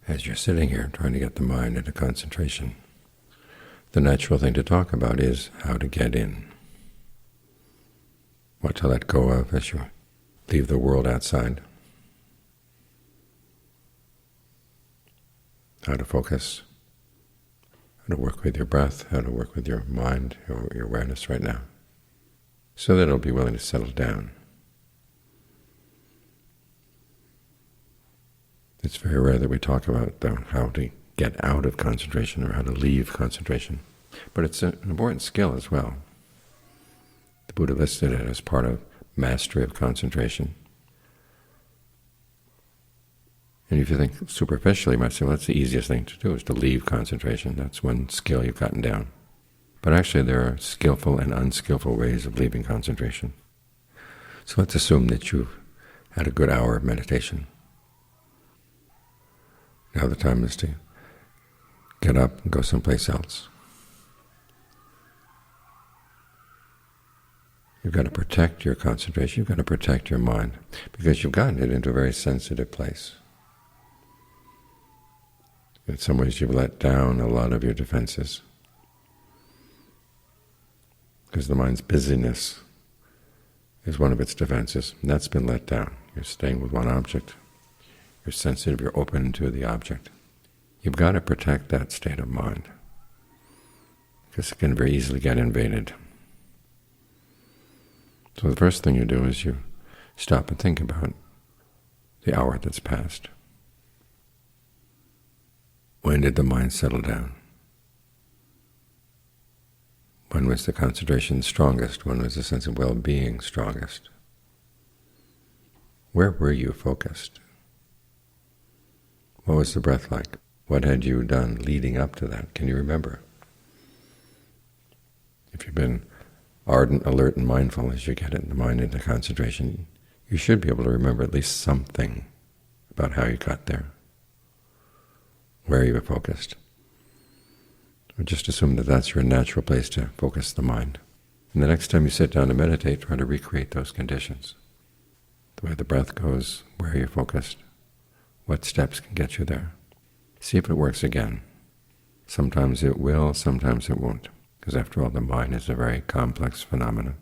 as you're sitting here trying to get the mind into concentration, the natural thing to talk about is how to get in, what to let go of as you leave the world outside, how to focus, how to work with your breath, how to work with your mind, your awareness right now, so that it'll be willing to settle down. It's very rare that we talk about how to get out of concentration or how to leave concentration, but it's an important skill as well. The Buddha listed it as part of mastery of concentration. And if you think superficially, you might say, well, that's the easiest thing to do, is to leave concentration. That's one skill you've gotten down. But actually there are skillful and unskillful ways of leaving concentration. So let's assume that you've had a good hour of meditation. Now the time is to get up and go someplace else. You've got to protect your concentration, you've got to protect your mind, because you've gotten it into a very sensitive place. In some ways you've let down a lot of your defenses, because the mind's busyness is one of its defenses, and that's been let down. You're staying with one object. You're sensitive, you're open to the object. You've got to protect that state of mind, because it can very easily get invaded. So the first thing you do is you stop and think about the hour that's passed. When did the mind settle down? When was the concentration strongest? When was the sense of well-being strongest? Where were you focused? What was the breath like? What had you done leading up to that? Can you remember? If you've been ardent, alert, and mindful as you get the mind into concentration, you should be able to remember at least something about how you got there, where you were focused. Or just assume that that's your natural place to focus the mind. And the next time you sit down to meditate, try to recreate those conditions. The way the breath goes, where you're focused, what steps can get you there. See if it works again. Sometimes it will, sometimes it won't, because after all, the mind is a very complex phenomenon.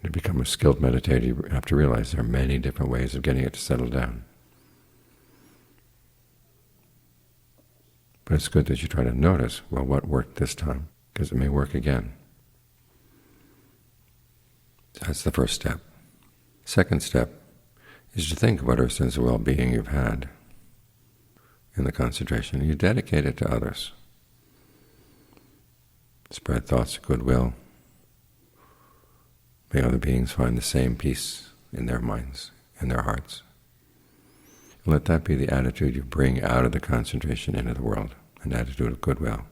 To become a skilled meditator, you have to realize there are many different ways of getting it to settle down. But it's good that you try to notice, well, what worked this time, because it may work again. That's the first step. Second step is to think about our sense of well-being you've had in the concentration. You dedicate it to others. Spread thoughts of goodwill. May other beings find the same peace in their minds, in their hearts. And let that be the attitude you bring out of the concentration into the world, an attitude of goodwill.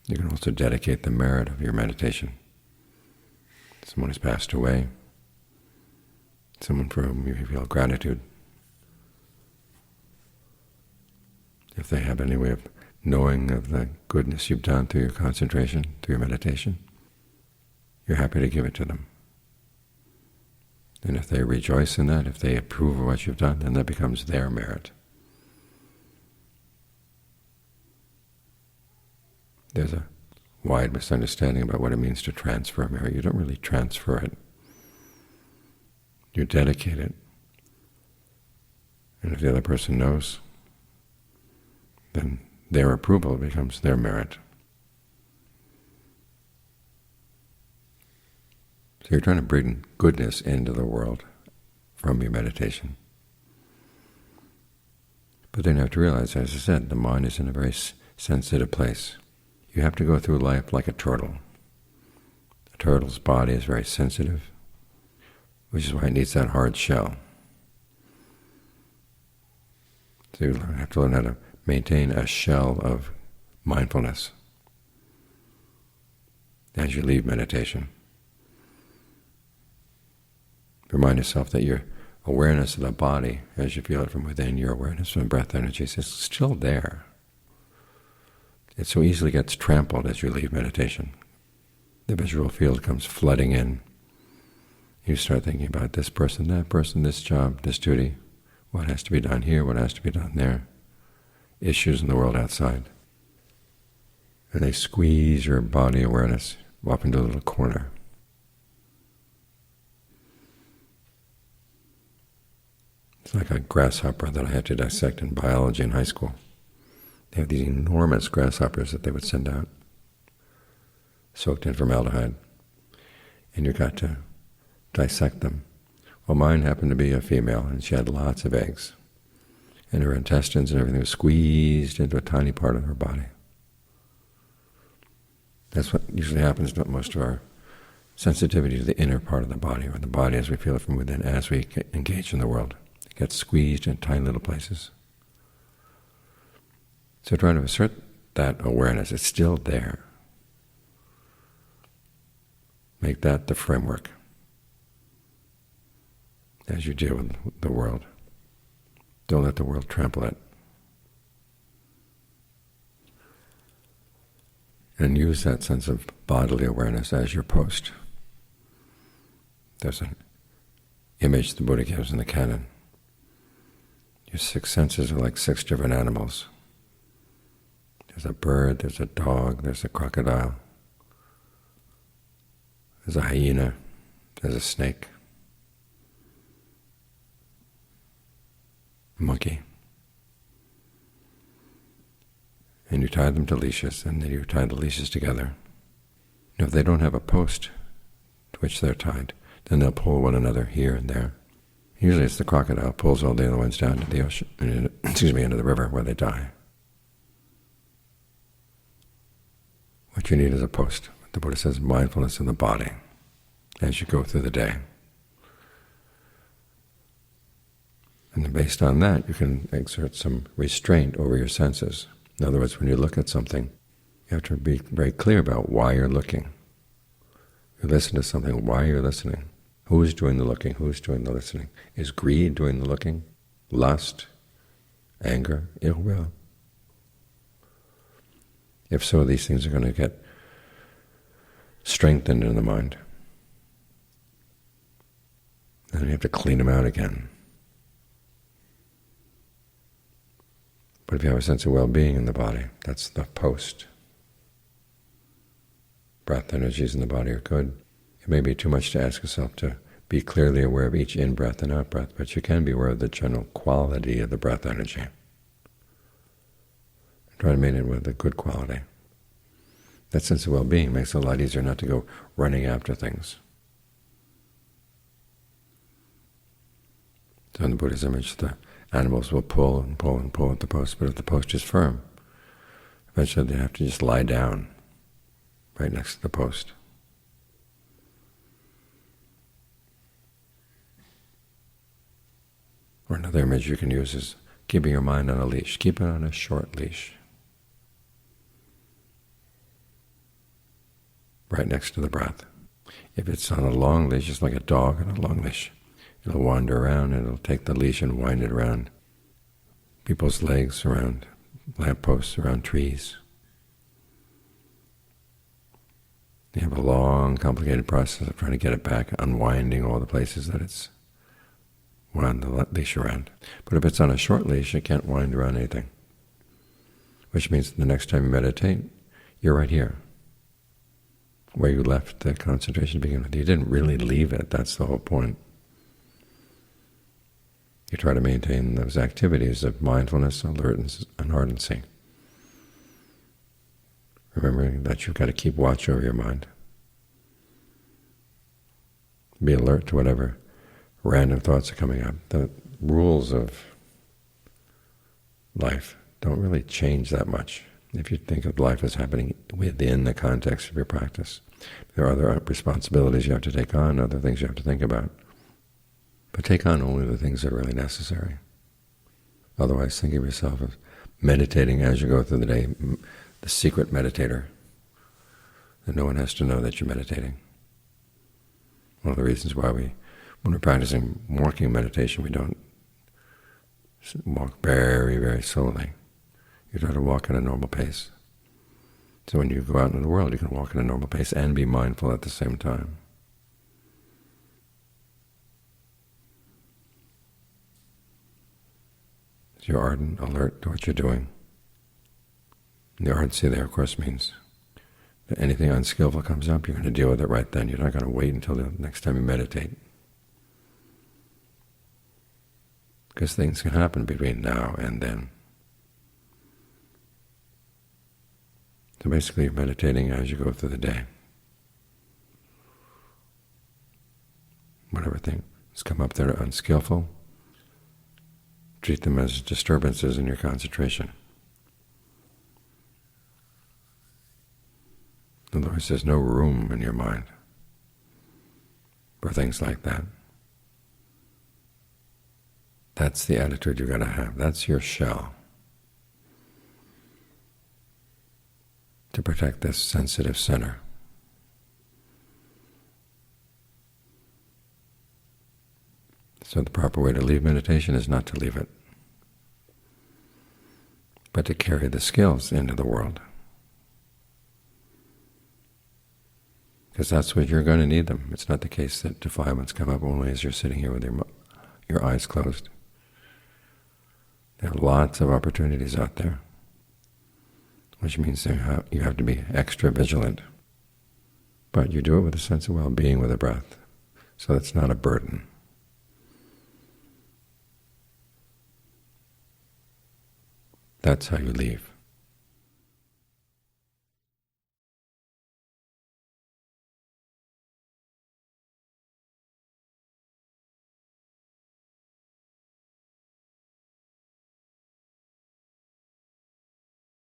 You can also dedicate the merit of your meditation. Someone who's passed away, someone for whom you feel gratitude. If they have any way of knowing of the goodness you've done through your concentration, through your meditation, you're happy to give it to them. And if they rejoice in that, if they approve of what you've done, then that becomes their merit. There's a wide misunderstanding about what it means to transfer merit. You don't really transfer it. You dedicate it. And if the other person knows, then their approval becomes their merit. So you're trying to bring goodness into the world from your meditation. But then you have to realize, as I said, the mind is in a very sensitive place. You have to go through life like a turtle. A turtle's body is very sensitive, which is why it needs that hard shell. So you have to learn how to maintain a shell of mindfulness as you leave meditation. Remind yourself that your awareness of the body, as you feel it from within, your awareness from breath energies, is still there. It so easily gets trampled as you leave meditation. the visual field comes flooding in. You start thinking about this person, that person, this job, this duty, what has to be done here, what has to be done there, issues in the world outside. And they squeeze your body awareness up into a little corner. It's like a grasshopper that I had to dissect in biology in high school. They have these enormous grasshoppers that they would send out, soaked in formaldehyde, and you got to dissect them. Well, mine happened to be a female, and she had lots of eggs, and her intestines and everything was squeezed into a tiny part of her body. That's what usually happens to most of our sensitivity to the inner part of the body, or the body as we feel it from within, as we engage in the world. It gets squeezed in tiny little places. So trying to assert that awareness, it's still there. Make that the framework as you deal with the world. Don't let the world trample it. And use that sense of bodily awareness as your post. There's an image the Buddha gives in the canon. Your six senses are like six different animals. There's a bird, there's a dog, there's a crocodile, there's a hyena, there's a snake, a monkey. And you tie them to leashes, and then you tie the leashes together. And if they don't have a post to which they're tied, then they'll pull one another here and there. Usually it's the crocodile pulls all the other ones down to the ocean, into the river where they die. What you need is a post. The Buddha says mindfulness of the body as you go through the day. And then based on that, you can exert some restraint over your senses. In other words, when you look at something, you have to be very clear about why you're looking. You listen to something, why you're listening. Who's doing the looking? Who's doing the listening? Is greed doing the looking? Lust? Anger? Ill will? If so, these things are going to get strengthened in the mind. Then you have to clean them out again. But if you have a sense of well-being in the body, that's the post. Breath energies in the body are good. It may be too much to ask yourself to be clearly aware of each in-breath and out-breath, but you can be aware of the general quality of the breath energy. Try to maintain it with a good quality. That sense of well-being makes it a lot easier not to go running after things. So in the Buddha's image, the animals will pull and pull and pull at the post, but if the post is firm, eventually they have to just lie down right next to the post. Or another image you can use is keeping your mind on a leash. Keep it on a short leash, right next to the breath. If it's on a long leash, it's like a dog on a long leash. It'll wander around, and it'll take the leash and wind it around people's legs, around lampposts, around trees. You have a long, complicated process of trying to get it back, unwinding all the places that it's wound the leash around. But if it's on a short leash, it can't wind around anything, which means the next time you meditate, you're right here, where you left the concentration to begin with. You didn't really leave it. That's the whole point. You try to maintain those activities of mindfulness, alertness, and ardency, remembering that you've got to keep watch over your mind. Be alert to whatever random thoughts are coming up. The rules of life don't really change that much if you think of life as happening within the context of your practice. There are other responsibilities you have to take on, other things you have to think about. But take on only the things that are really necessary. Otherwise, think of yourself as meditating as you go through the day, the secret meditator, and no one has to know that you're meditating. One of the reasons why when we're practicing walking meditation, we don't walk very, very slowly. You try to walk at a normal pace. So when you go out into the world, you can walk at a normal pace and be mindful at the same time. So you're ardent, alert to what you're doing. And the ardency there, of course, means that anything unskillful comes up, you're going to deal with it right then. You're not going to wait until the next time you meditate, because things can happen between now and then. So basically you're meditating as you go through the day. Whatever things come up that are unskillful, treat them as disturbances in your concentration. In other words, there's no room in your mind for things like that. That's the attitude you've got to have. That's your shell to protect this sensitive center. So the proper way to leave meditation is not to leave it, but to carry the skills into the world, because that's what you're going to need them. It's not the case that defilements come up only as you're sitting here with your eyes closed. There are lots of opportunities out there, which means you have to be extra vigilant. But you do it with a sense of well-being with the breath, so it's not a burden. That's how you leave.